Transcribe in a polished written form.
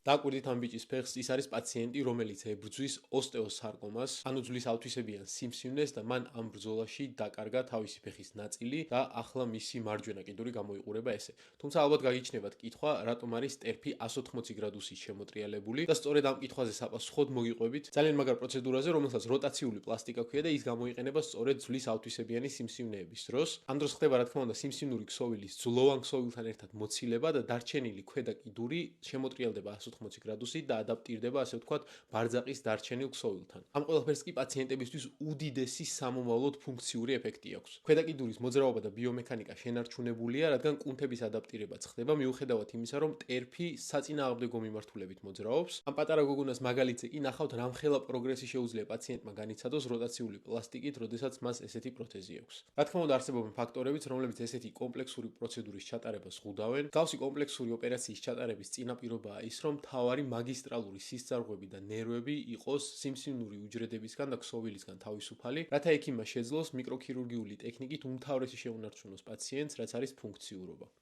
დააკვირდით ამ ბიჭის ფეხს, ის არის პაციენტი, რომელიც ებრძვის ოსტეოსარკომას, ანუ ძვლის ავთვისებიან სიმსივნეს და მან ამ ბრძოლაში დაკარგა თავისი ფეხის ნაწილი და ახლა მისი მარჯვენა კიდური გამოიყურება ესე. თუმცა ალბათ გაგიჩნდებათ კითხვა, რატომ არის ტერფი 180 გრადუსის შემოტრიალებული და სწორედ ამ კითხვაზე საპასუხოდ მოგიყვებით ძალიან მაგარ პროცედურაზე, რომელსაც როტაციული პლასტიკა ქვია და ის გამოიყენება სწორედ ძვლის ავთვისებიანი სიმსივნეების დროს. ამ დროს ხდება რა თქმა უნდა სიმსივნური ქსოვილის ძვლოვან ქსოვილთან ერთად მოცილება და დარჩენილი ქვედა კიდური შემოტრიალდება 180 გრადუსით და ადაპტირდება, ასე ვთქვათ, ბარძაყის დარჩენილ ქსოვილთან. ამ ყველაფერს კი პაციენტებისთვის უდიდესი სამომავლოდ ფუნქციური ეფექტი აქვს. ქვედა კიდურის მოძრაობა და ბიომექანიკა შენარჩუნებულია, რადგან კუნთების ადაპტირებაც ხდება, მიუხედავად იმისა, რომ ტერფი საწინააღმდეგო მიმართულებით მოძრაობს. ამ პატარა გოგონას მაგალითზე კი ნახავთ, რამხელა პროგრესი შეუძლია პაციენტმა განიცადოს როტაციული პლასტიკით, როდესაც მას ესეთი პროთეზი აქვს. რა თქმა უნდა, არსებობენ ფაქტორებიც, რომლებიც ესეთი კომპლექსური პროცედურის ჩატარებას ღუდავენ. მსგავსი კომპლექსური ოპერაციის ჩატარების წინაპირობაა ის, რომ მთავარი მაგისტრალური სისწარღვები და ნერვები იყოს სიმსივნური უჯრედებისგან და ქსოვილისგან თავისუფალი, რათა ექიმმა შეძლოს მიკროქირურგიული ტექნიკით უმთავრესი შეუნარჩუნოს პაციენტს, რაც არის ფუნქციურობა.